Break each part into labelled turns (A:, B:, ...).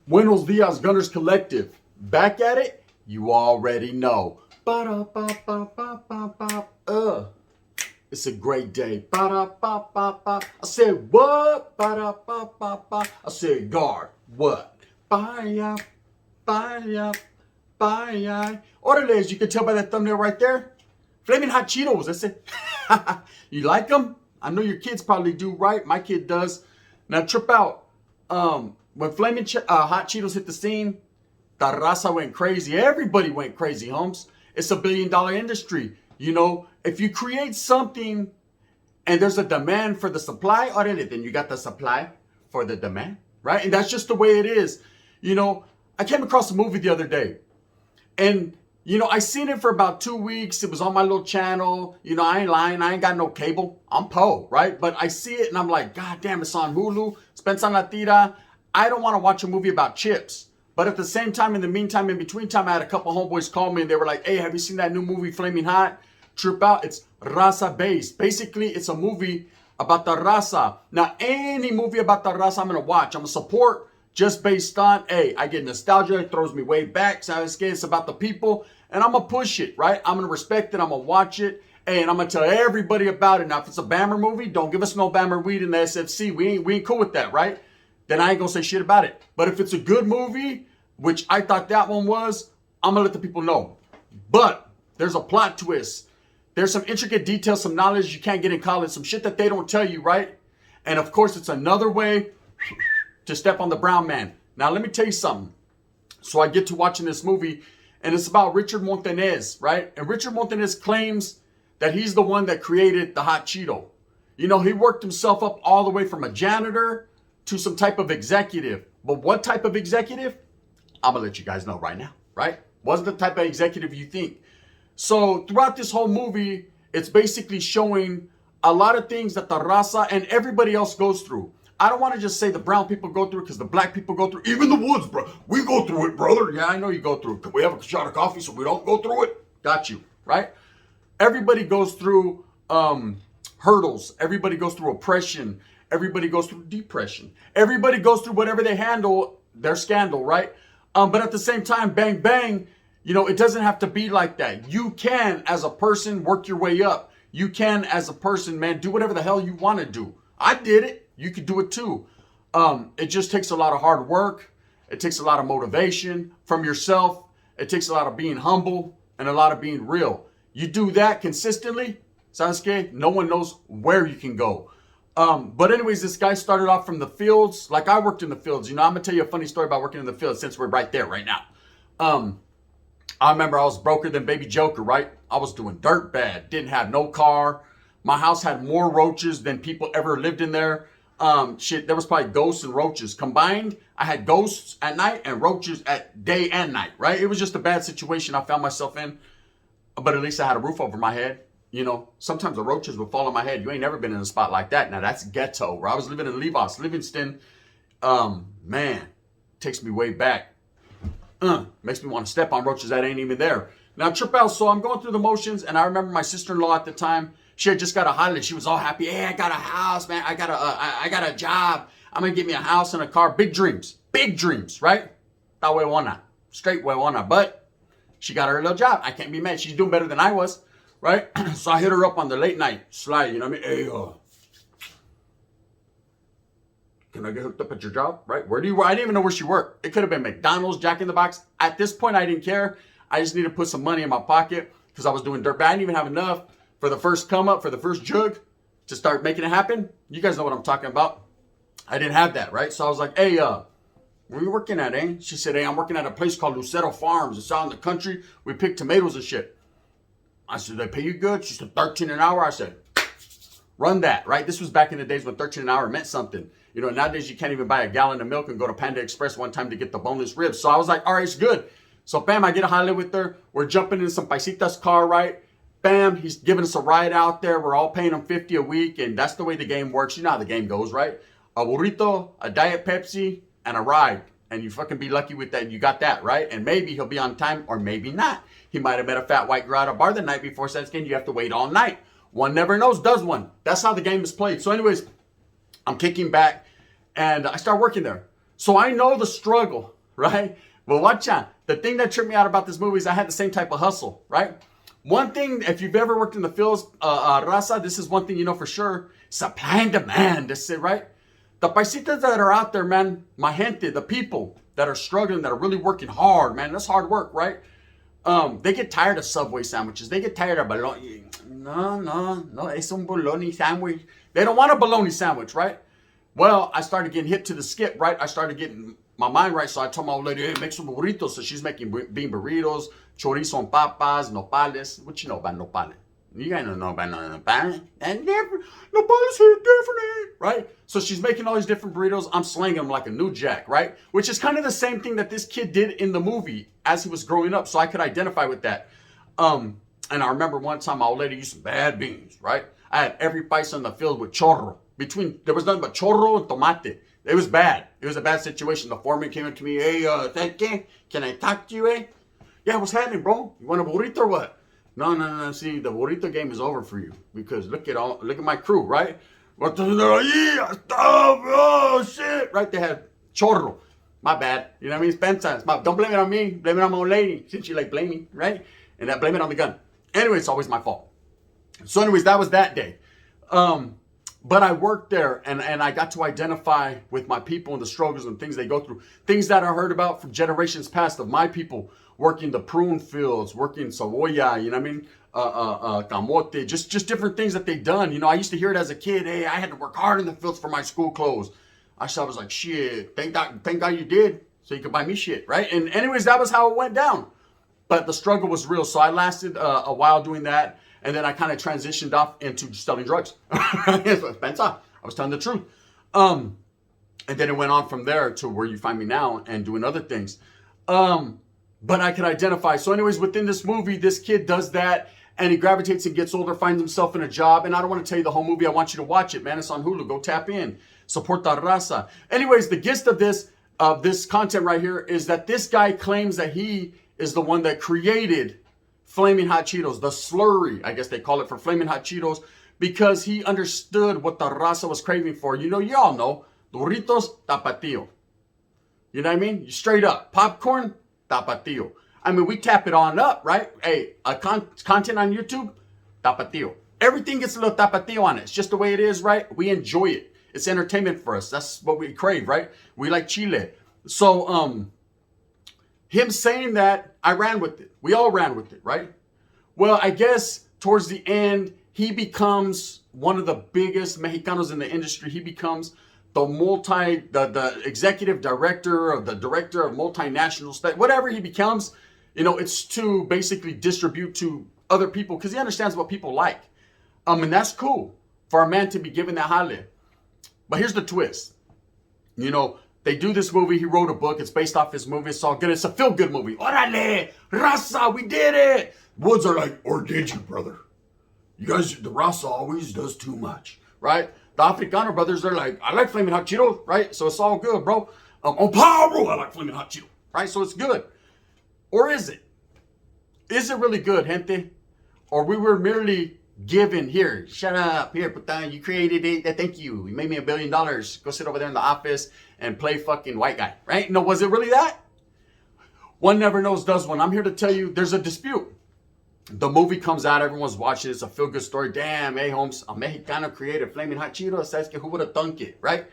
A: Buenos Dias Gunners Collective. Back at it? You already know. Ba-da-ba-ba-ba-ba-ba. It's a great day. Ba-da-ba-ba-ba. I said what? Ba-da-ba-ba-ba. I said guard. What? Bye-ya. Bye-ya. Bye-ya. Orderly, as you can tell by that thumbnail right there. Flamin' hot Cheetos. That's it. You like them? I know your kids probably do, right? My kid does. Now trip out. When Flamin' hot Cheetos hit the scene, the Raza went crazy. Everybody went crazy, Holmes. It's a billion-dollar industry. You know, if you create something and there's a demand for the supply, then you got the supply for the demand, right? And that's just the way it is. You know, I came across a movie the other day. And, you know, I seen it for about 2 weeks. It was on my little channel. You know, I ain't lying. I ain't got no cable. I'm po, right? But I see it and I'm like, God damn, it's on Hulu. Spence on la tira. I don't want to watch a movie about chips. But at the same time, in the meantime, in between time, I had a couple homeboys call me and they were like, hey, have you seen that new movie, Flaming Hot? Trip out. It's Raza based. Basically, it's a movie about the Raza. Now, any movie about the Raza I'm going to watch, I'm going to support just based on, hey, I get nostalgia. It throws me way back. So it's about the people. And I'm going to push it, right? I'm going to respect it. I'm going to watch it. Hey, and I'm going to tell everybody about it. Now, if it's a Bammer movie, don't give us no Bammer weed in the SFC. We ain't cool with that, right? Then I ain't gonna say shit about it. But if it's a good movie, which I thought that one was, I'm gonna let the people know. But there's a plot twist. There's some intricate details, some knowledge you can't get in college, some shit that they don't tell you, right? And of course, it's another way to step on the brown man. Now, let me tell you something. So I get to watching this movie, and it's about Richard Montanez, right? And Richard Montanez claims that he's the one that created the hot Cheeto. You know, he worked himself up all the way from a janitor to some type of executive. But what type of executive? I'm gonna let you guys know right now, right? Wasn't the type of executive you think. So throughout this whole movie, it's basically showing a lot of things that the Raza and everybody else goes through. I don't want to just say the brown people go through it because the black people go through it. Even the Woods, bro. We go through it, brother. Yeah, I know you go through it. Can we have a shot of coffee so we don't go through it? Got you, right? Everybody goes through hurdles. Everybody goes through oppression. Everybody goes through depression. Everybody goes through whatever they handle, their scandal, right? But at the same time, bang, bang, you know, it doesn't have to be like that. You can, as a person, work your way up. You can, as a person, man, do whatever the hell you want to do. I did it. You could do it too. It just takes a lot of hard work. It takes a lot of motivation from yourself. It takes a lot of being humble and a lot of being real. You do that consistently, Sasuke, no one knows where you can go. But anyways, this guy started off from the fields. Like I worked in the fields. You know, I'm going to tell you a funny story about working in the fields since we're right there right now. I remember I was broker than Baby Joker, right? I was doing dirt bad. Didn't have no car. My house had more roaches than people ever lived in there. Shit, there was probably ghosts and roaches. Combined, I had ghosts at night and roaches at day and night, right? It was just a bad situation I found myself in. But at least I had a roof over my head. You know, sometimes the roaches would fall on my head. You ain't never been in a spot like that. Now, that's ghetto. Where I was living in Levos, Livingston. Man, takes me way back. Makes me want to step on roaches that ain't even there. Now, trip out. So I'm going through the motions. And I remember my sister-in-law at the time. She had just got a holiday. She was all happy. Hey, I got a house, man. I got a job. I'm going to get me a house and a car. Big dreams. Big dreams, right? That way, why not? Straight way, why not? But she got her little job. I can't be mad. She's doing better than I was. Right? So I hit her up on the late night slide, you know what I mean? Hey, can I get hooked up at your job? Right? Where do you work? I didn't even know where she worked. It could have been McDonald's, Jack in the Box. At this point, I didn't care. I just needed to put some money in my pocket because I was doing dirt bad. I didn't even have enough for the first come up, for the first jug to start making it happen. You guys know what I'm talking about. I didn't have that, right? So I was like, hey, where are you working at, eh? She said, hey, I'm working at a place called Lucero Farms. It's out in the country. We pick tomatoes and shit. I said, they pay you good? She said, 13 an hour. I said, run that, right? This was back in the days when 13 an hour meant something. You know, nowadays you can't even buy a gallon of milk and go to Panda Express one time to get the boneless ribs. So I was like, all right, it's good. So bam, I get a highlight with her. We're jumping in some paisita's car, right? Bam, he's giving us a ride out there. We're all paying him 50 a week, and that's the way the game works. You know how the game goes, right? A burrito, a Diet Pepsi, and a ride. And you fucking be lucky with that. You got that, right? And maybe he'll be on time or maybe not. He might have met a fat white girl at a bar the night before sex game. You have to wait all night. One never knows, does one. That's how the game is played. So anyways, I'm kicking back and I start working there. So I know the struggle, right? But watch out. The thing that tripped me out about this movie is I had the same type of hustle, right? One thing, if you've ever worked in the fields, Raza, this is one thing you know for sure. Supply and demand, that's it, right? The paisitas that are out there, man, my gente, the people that are struggling, that are really working hard, man, that's hard work, right? They get tired of Subway sandwiches. They get tired of bologna. No, it's un bologna sandwich. They don't want a bologna sandwich, right? Well, I started getting hit to the skip, right? I started getting my mind right, so I told my old lady, hey, make some burritos. So she's making bean burritos, chorizo and papas, nopales. What you know about nopales? You guys don't know about nopales. And nopales here different, right? So she's making all these different burritos. I'm slinging them like a new jack, right? Which is kind of the same thing that this kid did in the movie as he was growing up. So I could identify with that. And I remember one time my old lady used some bad beans, right? I had every paisa in the field with chorro. There was nothing but chorro and tomate. It was bad. It was a bad situation. The foreman came up to me, hey, thank you. Can I talk to you, eh? Yeah, what's happening, bro? You want a burrito or what? No. See, the burrito game is over for you because look at my crew, right? Oh shit! Right, they had chorro. My bad. You know what I mean? It's bedtime. Don't blame it on me. Blame it on my old lady since you like blaming, right? And that blame it on the gun. Anyway, it's always my fault. So, anyways, that was that day. But I worked there and I got to identify with my people and the struggles and things they go through. Things that I heard about from generations past of my people working the prune fields, working cebolla, you know what I mean? Camote, just different things that they've done. You know, I used to hear it as a kid. Hey, I had to work hard in the fields for my school clothes. I was like, shit, thank God you did so you could buy me shit, right? And anyways, that was how it went down. But the struggle was real. So I lasted a while doing that. And then I kind of transitioned off into selling drugs. I was telling the truth. And then it went on from there to where you find me now and doing other things. But I can identify. So anyways, within this movie, this kid does that and he gravitates and gets older, finds himself in a job. And I don't want to tell you the whole movie. I want you to watch it, man. It's on Hulu. Go tap in. Support the Raza. Anyways, the gist of this content right here is that this guy claims that he is the one that created Flamin' Hot Cheetos, the slurry, I guess they call it, for Flamin' Hot Cheetos, because he understood what the Raza was craving for. You know, you all know, Doritos, Tapatio. You know what I mean? Straight up. Popcorn, Tapatio. I mean, we tap it on up, right? Hey, content on YouTube, Tapatio. Everything gets a little Tapatio on it. It's just the way it is, right? We enjoy it. It's entertainment for us. That's what we crave, right? We like Chile. So, him saying that, I ran with it. We all ran with it, right? Well, I guess towards the end, he becomes one of the biggest Mexicanos in the industry. He becomes the executive director of multinational state, whatever he becomes, you know, it's to basically distribute to other people because he understands what people like. And that's cool for a man to be given that jale. But here's the twist. You know, they do this movie. He wrote a book. It's based off his movie. It's all good. It's a feel-good movie. Orale, Raza, we did it. Woods are like, or did you, brother? You guys, the Raza always does too much, right? The Africano brothers are like, I like Flamin' Hot Cheetos, right? So it's all good, bro. On Pablo, I like Flamin' Hot Cheetos, right? So it's good. Or is it? Is it really good, gente? Or we were merely given, here, shut up, here, puta, you created it, thank you. You made me $1 billion. Go sit over there in the office and play fucking white guy, right? No, was it really that? One never knows, does one. I'm here to tell you there's a dispute. The movie comes out, everyone's watching it, it's a feel-good story. Damn, hey, Holmes, a Mexicano created Flamin' Hot Cheetos. That's who would have thunk it, right?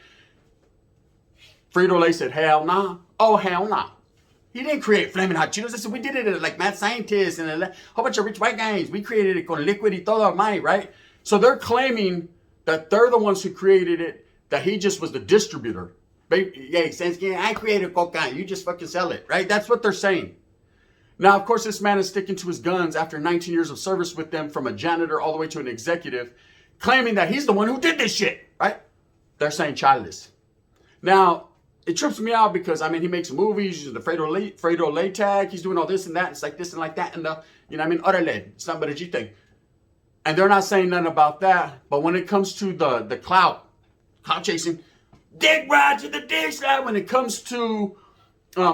A: Frito-Lay said, hell nah. Oh, hell nah. He didn't create Flamin' Hot Cheetos. They said, we did it like mad scientists and a whole bunch of rich white guys. We created it con liquid y todo might, right? So they're claiming that they're the ones who created it, that he just was the distributor. Yeah, I created Coca. You just fucking sell it, right? That's what they're saying. Now, of course, this man is sticking to his guns after 19 years of service with them, from a janitor all the way to an executive, claiming that he's the one who did this shit, right? They're saying childless. Now, it trips me out because, I mean, he makes movies, using the Frito-Lay tag, he's doing all this and that, it's like this and like that, and the, you know what I mean, orale, it's not but a G thing. And they're not saying nothing about that. But when it comes to the clout chasing, dick ride to the dick slide. When it comes to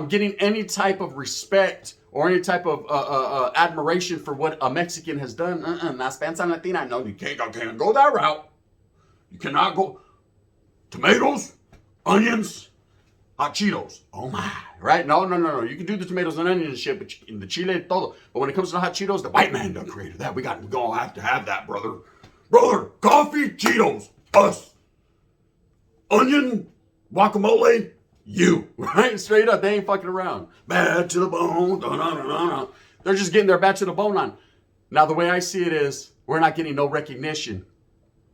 A: getting any type of respect or any type of admiration for what a Mexican has done, not Spanish and Latina. No, you can't go that route. You cannot go tomatoes, onions, hot Cheetos. Oh my, right? No. You can do the tomatoes and onions and shit, but in the chile, todo. But when it comes to the hot Cheetos, the white man done created that. We're gonna have to have that, brother. Brother, coffee, Cheetos, us. Onion, guacamole, you. Right? Straight up, they ain't fucking around. Bad to the bone. They're just getting their bad to the bone on. Now, the way I see it is, we're not getting no recognition.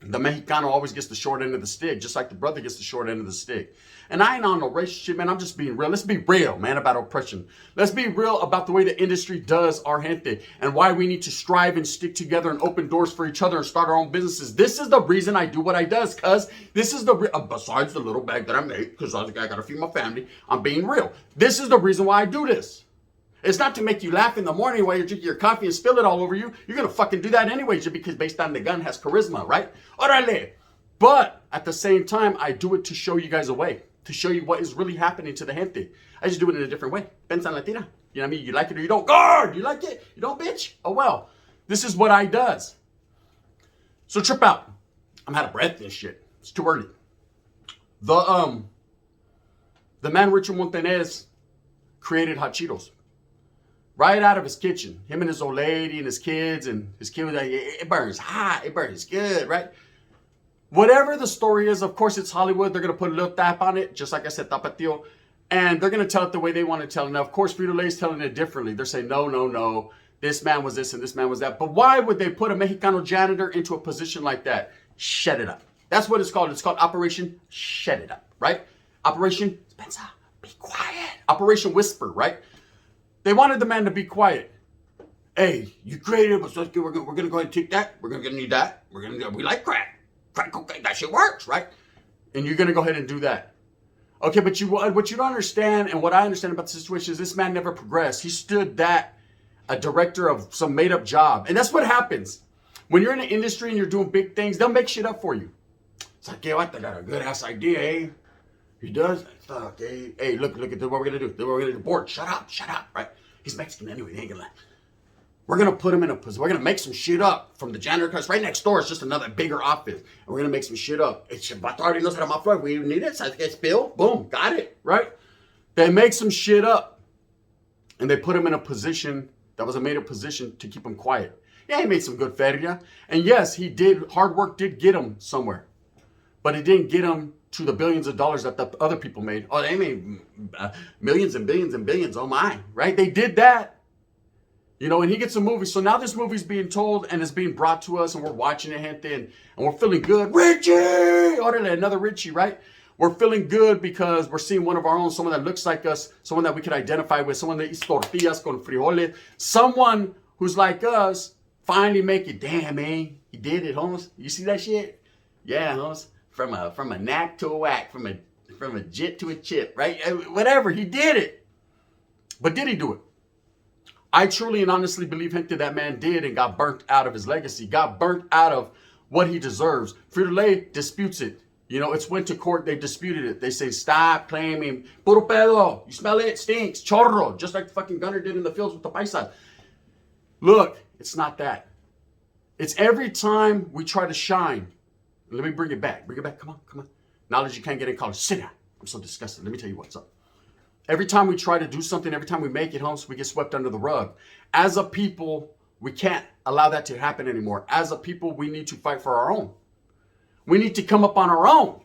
A: The Mexicano always gets the short end of the stick, just like the brother gets the short end of the stick. And I ain't on no racist shit, man. I'm just being real. Let's be real, man, about oppression. Let's be real about the way the industry does our gente and why we need to strive and stick together and open doors for each other and start our own businesses. This is the reason I do what I does, cuz this is the besides the little bag that I make, because I got to feed my family. I'm being real. This is the reason why I do this. It's not to make you laugh in the morning while you're drinking your coffee and spill it all over you. You're going to fucking do that anyway, just because based on the gun has charisma, right? Orale. But at the same time, I do it to show you guys a way, to show you what is really happening to the gente. I just do it in a different way. Pensa Latina. You know what I mean? You like it or you don't. Guard! You like it? You don't, bitch? Oh, well. This is what I does. So trip out. I'm out of breath this shit. It's too early. The man Richard Montanez created hot Cheetos. Right out of his kitchen. Him and his old lady and his kids, and his kid was like, it burns hot, it burns good, right? Whatever the story is, of course it's Hollywood. They're going to put a little tap on it, just like I said, tapatio. And they're going to tell it the way they want to tell it. Now, of course, Frito-Lay is telling it differently. They're saying, no. This man was this and this man was that. But why would they put a Mexicano janitor into a position like that? Shut it up. That's what it's called. It's called Operation Shut It Up, right? Operation Spencer, be quiet. Operation Whisper, right? They wanted the man to be quiet. Hey, you created it, but so we're going to go ahead and take that. We're going to need that. We like crack. Crack cocaine, that shit works, right? And you're going to go ahead and do that. Okay, but what you don't understand, and what I understand about the situation is this man never progressed. He stood that a director of some made-up job. And that's what happens. When you're in an industry and you're doing big things, they'll make shit up for you. It's like, yo, I got a good-ass idea, eh? He does? Fuck, hey, look at what we're going to do. We're going to do. Board, shut up, right? He's Mexican anyway. He ain't going to lie. We're going to put him in a position. We're going to make some shit up from the janitor. Because right next door is just another bigger office. And we're going to make some shit up. It's Vato already knows how to mop. We need it. So I get spilled. Boom. Got it. Right? They make some shit up. And they put him in a position that was a made-up position to keep him quiet. Yeah, he made some good feria. And yes, he did. Hard work did get him somewhere. But it didn't get him to the billions of dollars that the other people made. Oh, they made millions and billions and billions. Oh my, right? They did that. You know, and he gets a movie. So now this movie's being told and it's being brought to us and we're watching it, gente, and we're feeling good. Richie! Orale, another Richie, right? We're feeling good because we're seeing one of our own, someone that looks like us, someone that we could identify with, someone that eats tortillas con frijoles, someone who's like us, finally make it. Damn, man, he did it, Holmes. You see that shit? Yeah, Holmes. From a knack to a whack, from a jit to a chip, right? Whatever, he did it. But did he do it? I truly and honestly believe that man did and got burnt out of his legacy, got burnt out of what he deserves. Frito-Lay disputes it. You know, it's went to court, they disputed it. They say, stop claiming, puro pedo, you smell it, stinks, chorro, just like the fucking Gunner did in the fields with the paisas. Look, it's not that. It's every time we try to shine. Let me bring it back. Come on. Knowledge you can't get in college. Sit down. I'm so disgusted. Let me tell you what's up. Every time we try to do something, every time we make it, Holmes, we get swept under the rug. As a people, we can't allow that to happen anymore. As a people, we need to fight for our own. We need to come up on our own.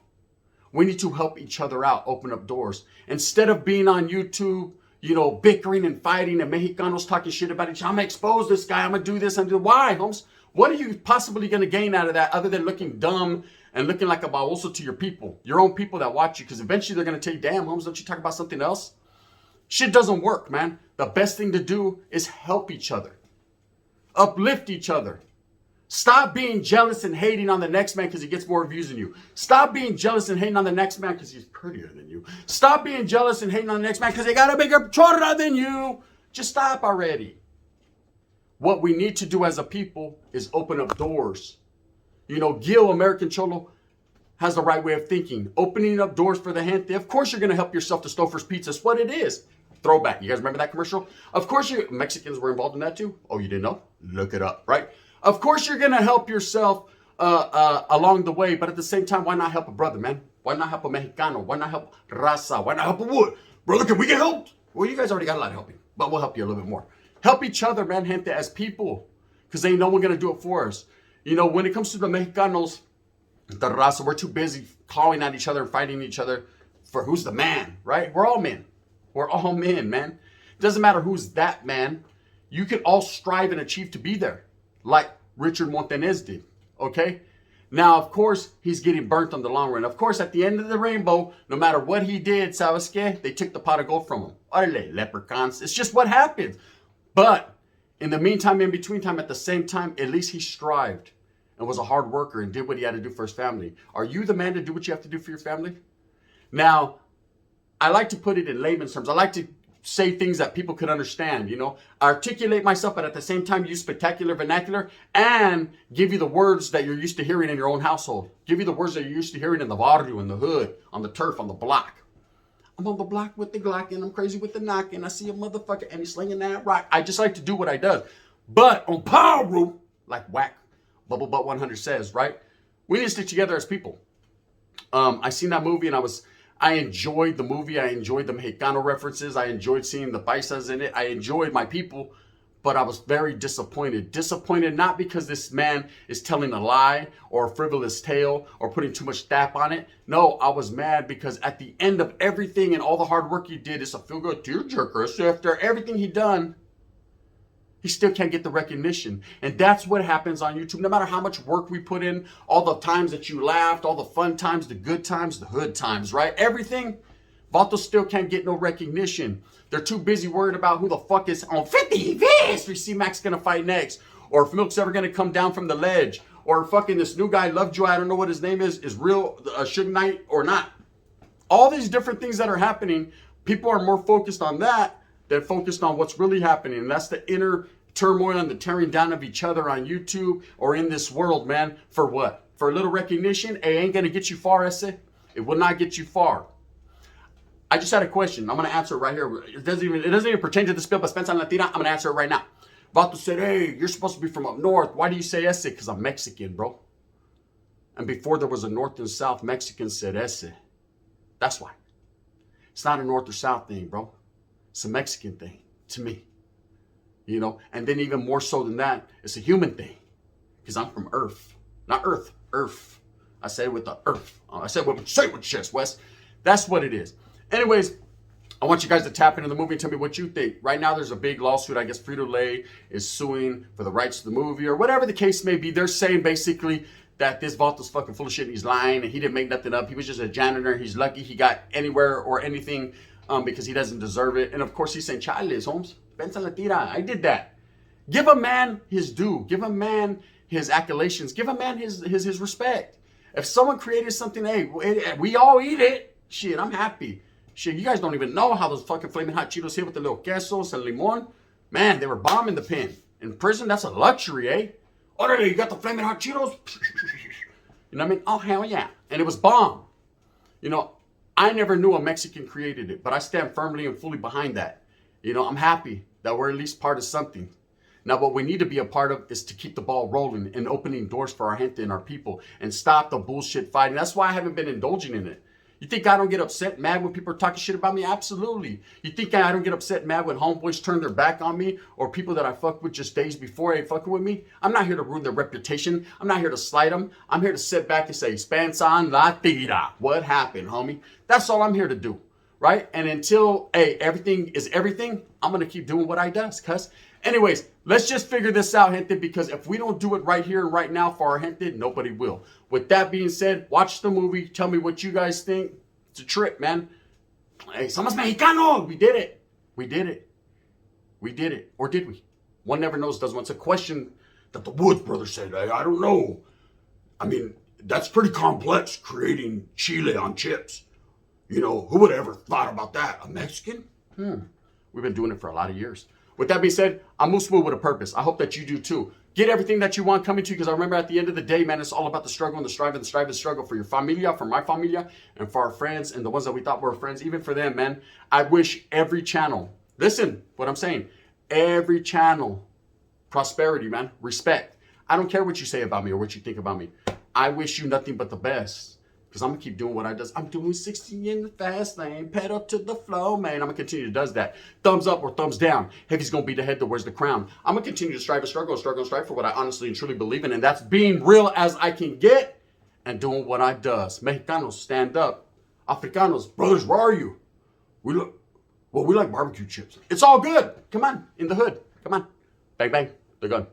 A: We need to help each other out, open up doors. Instead of being on YouTube, you know, bickering and fighting and Mexicanos talking shit about each other. I'm going to expose this guy. I'm going to do this. Why, Holmes? What are you possibly going to gain out of that other than looking dumb and looking like a baboso to your people, your own people that watch you? Because eventually they're going to tell you, damn, Holmes, don't you talk about something else? Shit doesn't work, man. The best thing to do is help each other. Uplift each other. Stop being jealous and hating on the next man because he gets more views than you. Stop being jealous and hating on the next man because he's prettier than you. Stop being jealous and hating on the next man because they got a bigger chorra than you. Just stop already. What we need to do as a people is open up doors. You know, Gil, American Cholo, has the right way of thinking. Opening up doors for the gente. Of course you're going to help yourself to Stouffer's Pizza. It's what it is. Throwback. You guys remember that commercial? Of course Mexicans were involved in that too. Oh, you didn't know? Look it up, right? Of course you're going to help yourself along the way, but at the same time, why not help a brother, man? Why not help a Mexicano? Why not help Raza? Why not help a wood? Brother, can we get helped? Well, you guys already got a lot of helping, but we'll help you a little bit more. Help each other, man, gente, as people, because ain't no one going to do it for us. You know, when it comes to the Mexicanos, the Raza, we're too busy clawing at each other and fighting each other for who's the man, right? We're all men. We're all men, man. It doesn't matter who's that man. You can all strive and achieve to be there, like Richard Montanez did, okay? Now, of course, he's getting burnt on the long run. Of course, at the end of the rainbow, no matter what he did, ¿sabes qué? They took the pot of gold from him. Órale, leprechauns. It's just what happens. But in the meantime, in between time, at the same time, at least he strived and was a hard worker and did what he had to do for his family. Are you the man to do what you have to do for your family? Now, I like to put it in layman's terms. I like to say things that people could understand, you know, articulate myself, but at the same time use spectacular vernacular and give you the words that you're used to hearing in your own household. Give you the words that you're used to hearing in the barrio, in the hood, on the turf, on the block. I'm on the block with the Glock and I'm crazy with the knock and I see a motherfucker and he's slinging that rock. I just like to do what I does. But on Power Room, like Whack, Bubble Butt 100 says, right? We need to stick together as people. I seen that movie and I enjoyed the movie. I enjoyed the Mexicano references. I enjoyed seeing the paisas in it. I enjoyed my people, but I was very disappointed. Disappointed not because this man is telling a lie or a frivolous tale or putting too much stap on it. No, I was mad because at the end of everything and all the hard work he did, it's a feel-good tearjerker. So after everything he done, he still can't get the recognition. And that's what happens on YouTube. No matter how much work we put in, all the times that you laughed, all the fun times, the good times, the hood times, right? Everything, Vato still can't get no recognition. They're too busy worried about who the fuck is on 50 this. We see Max gonna fight next. Or if Milk's ever gonna come down from the ledge. Or fucking this new guy, Lovejoy, I don't know what his name is real, Suge Knight or not. All these different things that are happening, people are more focused on that than focused on what's really happening. And that's the inner turmoil and the tearing down of each other on YouTube or in this world, man. For what? For a little recognition? It ain't going to get you far, ese. It will not get you far. I just had a question. I'm going to answer it right here. It doesn't even pertain to the spiel, but Spencer Latina, I'm going to answer it right now. Vato said, hey, you're supposed to be from up north. Why do you say ese? Because I'm Mexican, bro. And before there was a north and south, Mexicans said ese. That's why. It's not a north or south thing, bro. It's a Mexican thing to me, you know, and then even more so than that, it's a human thing because I'm from Earth, not Earth, Earth. I said it with the Earth. I said say it with chest, Wes. That's what it is. Anyways, I want you guys to tap into the movie and tell me what you think. Right now, there's a big lawsuit. I guess Frito-Lay is suing for the rights to the movie or whatever the case may be. They're saying basically that this Vato's fucking full of shit and he's lying and he didn't make nothing up. He was just a janitor. He's lucky he got anywhere or anything because he doesn't deserve it. And of course, he's saying, Chales, Holmes, pensa la tira. I did that. Give a man his due. Give a man his accolations. Give a man his respect. If someone created something, hey, we all eat it. Shit, I'm happy. Shit, you guys don't even know how those fucking Flamin' Hot Cheetos here with the little quesos and limon. Man, they were bombing the pen. In prison, that's a luxury, eh? Oh, you got the Flamin' Hot Cheetos? You know what I mean? Oh, hell yeah. And it was bomb. You know, I never knew a Mexican created it, but I stand firmly and fully behind that. You know, I'm happy that we're at least part of something. Now, what we need to be a part of is to keep the ball rolling and opening doors for our gente and our people and stop the bullshit fighting. That's why I haven't been indulging in it. You think I don't get upset, mad when people are talking shit about me? Absolutely. You think I don't get upset, mad when homeboys turn their back on me or people that I fucked with just days before ain't fucking with me? I'm not here to ruin their reputation. I'm not here to slight them. I'm here to sit back and say, Spansan la tira. What happened, homie? That's all I'm here to do, right? And until, hey, everything is everything, I'm going to keep doing what I does, cuz. Anyways, let's just figure this out, gente, because if we don't do it right here and right now for our gente, nobody will. With that being said, watch the movie. Tell me what you guys think. It's a trip, man. Hey, somos mexicanos. We did it. We did it. We did it. Or did we? One never knows, does one. It's a question that the Woods brothers said. Hey, I don't know. I mean, that's pretty complex, creating chile on chips. You know, who would have ever thought about that? A Mexican? We've been doing it for a lot of years. With that being said, I move smooth with a purpose. I hope that you do too. Get everything that you want coming to you, because I remember at the end of the day, man, it's all about the struggle and the strive and the strive and the struggle for your familia, for my familia, and for our friends and the ones that we thought were friends, even for them, man. I wish every channel, listen what I'm saying, every channel, prosperity, man, respect. I don't care what you say about me or what you think about me. I wish you nothing but the best. Because I'm going to keep doing what I does. I'm doing 60 in the fast lane, pedal to the flow, man. I'm going to continue to do that. Thumbs up or thumbs down. Heavy's going to be the head that wears the crown. I'm going to continue to strive and struggle and strive for what I honestly and truly believe in. And that's being real as I can get and doing what I does. Mexicanos, stand up. Africanos, brothers, where are you? We like barbecue chips. It's all good. Come on, in the hood. Come on. Bang, bang. They're gone.